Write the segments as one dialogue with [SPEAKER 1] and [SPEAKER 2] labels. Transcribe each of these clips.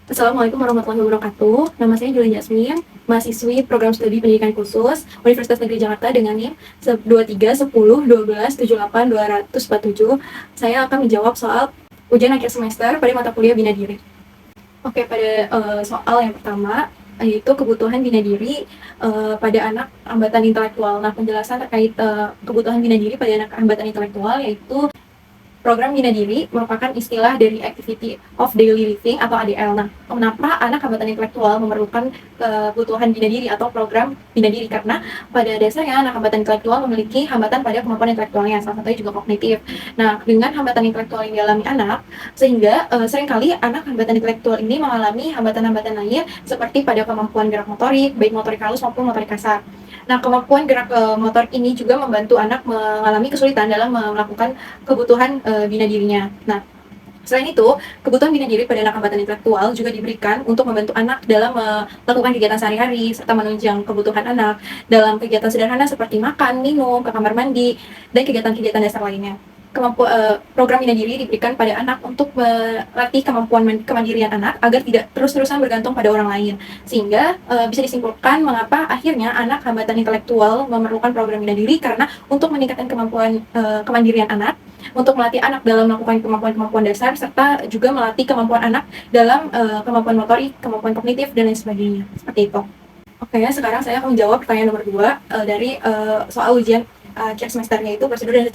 [SPEAKER 1] Assalamualaikum warahmatullahi wabarakatuh. Nama saya Julian Jasmine, mahasiswi Program Studi Pendidikan Khusus Universitas Negeri Jakarta dengan NIM 23 10 12 78 247. Saya akan menjawab soal ujian akhir semester pada mata kuliah Bina Diri. Oke, pada soal yang pertama yaitu kebutuhan bina diri pada anak hambatan intelektual. Nah, penjelasan terkait kebutuhan bina diri pada anak hambatan intelektual yaitu program bina diri merupakan istilah dari Activity of Daily Living atau ADL. Nah, kenapa anak hambatan intelektual memerlukan kebutuhan bina diri atau program bina diri? Karena pada dasarnya anak hambatan intelektual memiliki hambatan pada kemampuan intelektualnya, salah satunya juga kognitif. Nah, dengan hambatan intelektual yang dialami anak, sehingga seringkali anak hambatan intelektual ini mengalami hambatan-hambatan lain seperti pada kemampuan gerak motorik, baik motorik halus maupun motorik kasar. Nah, kemampuan gerak motor ini juga membantu anak mengalami kesulitan dalam melakukan kebutuhan bina dirinya. Nah, selain itu, kebutuhan bina diri pada anak hambatan intelektual juga diberikan untuk membantu anak dalam melakukan kegiatan sehari-hari serta menunjang kebutuhan anak dalam kegiatan sederhana seperti makan, minum, ke kamar mandi, dan kegiatan-kegiatan dasar lainnya. Program bina diri diberikan pada anak untuk melatih kemampuan kemandirian anak agar tidak terus-terusan bergantung pada orang lain, sehingga bisa disimpulkan mengapa akhirnya anak hambatan intelektual memerlukan program bina diri karena untuk meningkatkan kemampuan kemandirian anak, untuk melatih anak dalam melakukan kemampuan-kemampuan dasar, serta juga melatih kemampuan anak dalam kemampuan motorik, kemampuan kognitif, dan lain sebagainya. Seperti itu. Oke, sekarang saya akan menjawab pertanyaan nomor 2 dari soal ujian akhir semesternya, itu prosedur dan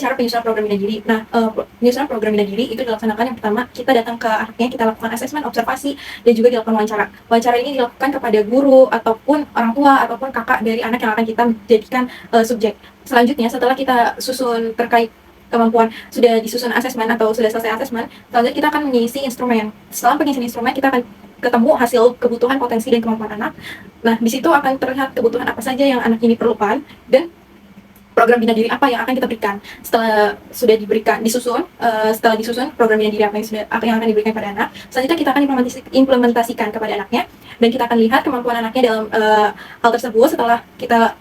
[SPEAKER 1] cara penyusunan program bina diri. Nah, penyusunan program bina diri itu dilaksanakan yang pertama, kita datang ke anaknya, kita lakukan asesmen, observasi, dan juga dilakukan wawancara. Wawancara ini dilakukan kepada guru, ataupun orang tua, ataupun kakak dari anak yang akan kita jadikan subjek. Selanjutnya, setelah kita susun terkait kemampuan, sudah disusun asesmen atau sudah selesai asesmen, selanjutnya kita akan mengisi instrumen. Setelah pengisian instrumen, kita akan ketemu hasil kebutuhan, potensi, dan kemampuan anak. Nah, di situ akan terlihat kebutuhan apa saja yang anak ini perlukan, dan program bina diri apa yang akan kita berikan. Setelah sudah setelah disusun program bina diri apa yang akan diberikan pada anak, selanjutnya kita akan implementasikan kepada anaknya, dan kita akan lihat kemampuan anaknya dalam hal tersebut. Setelah kita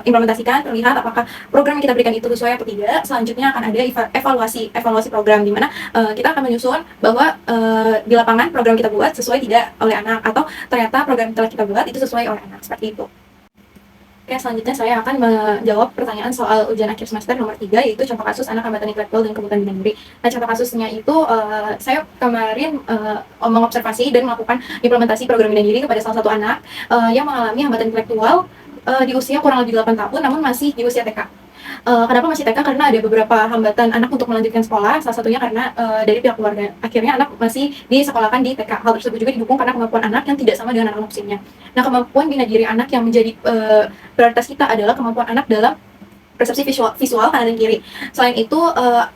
[SPEAKER 1] implementasikan, terlihat apakah program yang kita berikan itu sesuai atau tidak. Selanjutnya akan ada evaluasi program, di mana kita akan menyusun bahwa di lapangan program kita buat sesuai tidak oleh anak, atau ternyata program yang telah kita buat itu sesuai oleh anak, seperti itu. Oke, selanjutnya saya akan menjawab pertanyaan soal ujian akhir semester nomor 3, yaitu contoh kasus anak hambatan intelektual dan kebutuhan bina diri. Nah, contoh kasusnya itu saya kemarin mengobservasi dan melakukan implementasi program bina diri kepada salah satu anak yang mengalami hambatan intelektual di usia kurang lebih 8 tahun, namun masih di usia TK. Kenapa masih TK? Karena ada beberapa hambatan anak untuk melanjutkan sekolah, salah satunya karena dari pihak keluarga. Akhirnya anak masih disekolahkan di TK. Hal tersebut juga didukung karena kemampuan anak yang tidak sama dengan anak usianya. Nah, kemampuan bina diri anak yang menjadi prioritas kita adalah kemampuan anak dalam persepsi visual kanan dan kiri. Selain itu,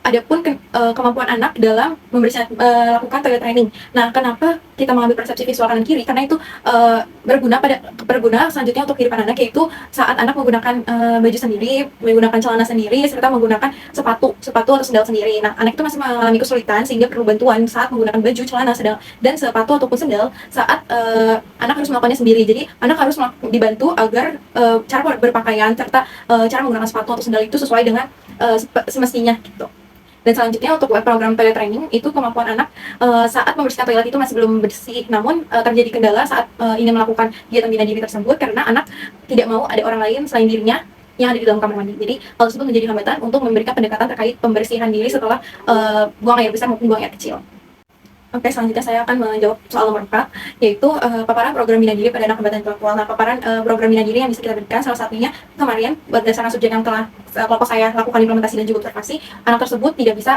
[SPEAKER 1] ada pun kemampuan anak dalam melakukan toilet training. Nah, kenapa kita mengambil persepsi visual kanan kiri? Karena itu berguna selanjutnya untuk kehidupan anak, yaitu saat anak menggunakan baju sendiri, menggunakan celana sendiri, serta menggunakan sepatu atau sendal sendiri. Nah, anak itu masih mengalami kesulitan sehingga perlu bantuan saat menggunakan baju, celana, sendal, dan sepatu ataupun sendal saat anak harus melakukannya sendiri. Jadi anak harus dibantu agar cara berpakaian serta cara menggunakan sepatu atau sendal itu sesuai dengan semestinya gitu. Dan selanjutnya untuk program toilet training, itu kemampuan anak saat membersihkan toilet itu masih belum bersih, namun terjadi kendala saat ingin melakukan kegiatan bina diri tersebut karena anak tidak mau ada orang lain selain dirinya yang ada di dalam kamar mandi. Jadi hal tersebut menjadi hambatan untuk memberikan pendekatan terkait pembersihan diri setelah buang air besar maupun buang air kecil. Oke, selanjutnya saya akan menjawab soal nomor 4, yaitu paparan program bina diri pada anak hambatan intelektual. Nah, paparan program bina diri yang bisa kita berikan salah satunya kemarin berdasarkan subjek yang telah kelompok saya lakukan implementasi dan juga observasi, anak tersebut tidak bisa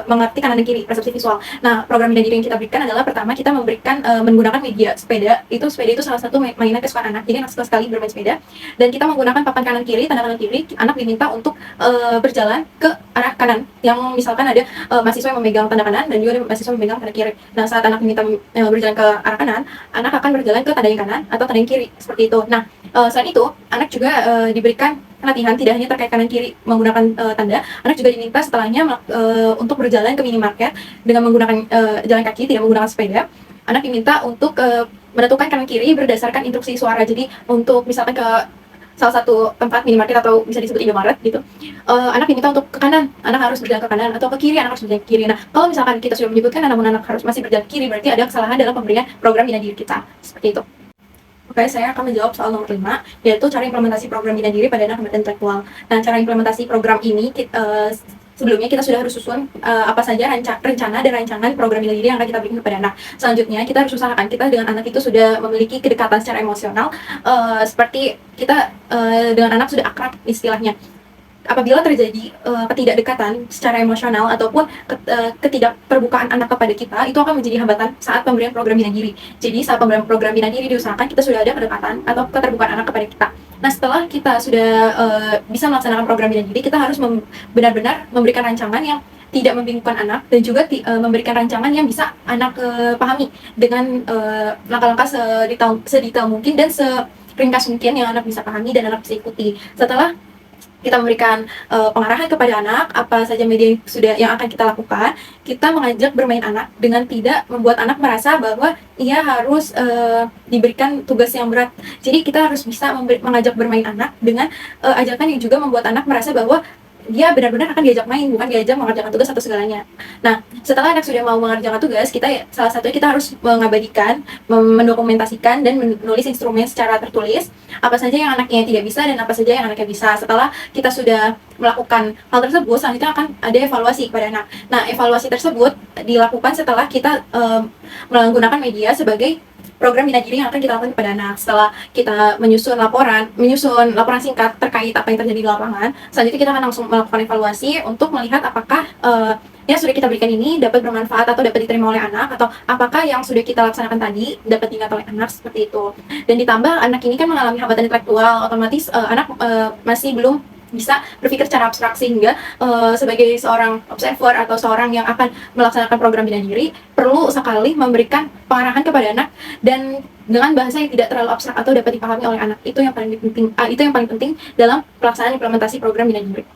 [SPEAKER 1] mengerti kanan dan kiri, persepsi visual. Nah, program bina diri yang kita berikan adalah pertama kita memberikan menggunakan media sepeda. Sepeda itu salah satu mainan kesukaan anak. Jadi anak suka sekali bermain sepeda, dan kita menggunakan papan kanan kiri, tanda kanan kiri. Anak diminta untuk berjalan ke arah kanan, yang misalkan ada mahasiswa yang memegang tanda kanan dan juga ada mahasiswa yang memegang tanda kiri. Nah, saat anak diminta berjalan ke arah kanan, anak akan berjalan ke tanda yang kanan atau tanda yang kiri, seperti itu. Nah, selain itu, anak juga diberikan latihan tidak hanya terkait kanan kiri menggunakan tanda, anak juga diminta setelahnya untuk berjalan ke minimarket dengan menggunakan jalan kaki, tidak menggunakan sepeda. Anak diminta untuk menentukan kanan kiri berdasarkan instruksi suara. Jadi untuk misalkan ke salah satu tempat minimarket atau bisa disebut Indomaret gitu, anak diminta untuk ke kanan, anak harus berjalan ke kanan, atau ke kiri, anak harus berjalan ke kiri. Nah, kalau misalkan kita sudah menyebutkan namun anak harus masih berjalan ke kiri, berarti ada kesalahan dalam pemberian program bina diri kita, seperti itu. Oke, saya akan menjawab soal nomor 5, yaitu cara implementasi program bina diri pada anak hambatan intelektual. Nah, cara implementasi program ini, sebelumnya kita sudah harus susun apa saja rencana dan rancangan program bina diri yang akan kita berikan kepada anak. Selanjutnya, kita harus usahakan kita dengan anak itu sudah memiliki kedekatan secara emosional, seperti kita dengan anak sudah akrab istilahnya. Apabila terjadi ketidakdekatan secara emosional ataupun ketidakterbukaan anak kepada kita, itu akan menjadi hambatan saat pemberian program bina diri. Jadi saat pemberian program bina diri diusahakan kita sudah ada kedekatan atau keterbukaan anak kepada kita. Nah, setelah kita sudah bisa melaksanakan program bina diri, kita harus benar-benar memberikan rancangan yang tidak membingungkan anak, dan juga memberikan rancangan yang bisa anak pahami dengan langkah-langkah sedetail mungkin dan seringkas mungkin yang anak bisa pahami dan anak bisa ikuti. Setelah kita memberikan pengarahan kepada anak, apa saja media yang akan kita lakukan, kita mengajak bermain anak dengan tidak membuat anak merasa bahwa ia harus diberikan tugas yang berat. Jadi kita harus bisa mengajak bermain anak dengan ajakan yang juga membuat anak merasa bahwa dia benar-benar akan diajak main, bukan diajak mengerjakan tugas atau segalanya. Nah, setelah anak sudah mau mengerjakan tugas, salah satunya kita harus mengabadikan, mendokumentasikan, dan menulis instrumen secara tertulis apa saja yang anaknya tidak bisa dan apa saja yang anaknya bisa. Setelah kita sudah melakukan hal tersebut, selanjutnya akan ada evaluasi kepada anak. Nah, evaluasi tersebut dilakukan setelah kita menggunakan media sebagai program bina diri yang akan kita lakukan kepada anak. Setelah kita menyusun laporan singkat terkait apa yang terjadi di lapangan, selanjutnya kita akan langsung melakukan evaluasi untuk melihat apakah yang sudah kita berikan ini dapat bermanfaat atau dapat diterima oleh anak, atau apakah yang sudah kita laksanakan tadi dapat diingat oleh anak, seperti itu. Dan ditambah anak ini kan mengalami hambatan intelektual, otomatis anak masih belum bisa berpikir secara abstrak, sehingga sebagai seorang observer atau seorang yang akan melaksanakan program bina diri perlu sekali memberikan pengarahan kepada anak dan dengan bahasa yang tidak terlalu abstrak atau dapat dipahami oleh anak. Itu yang paling penting dalam pelaksanaan implementasi program bina diri.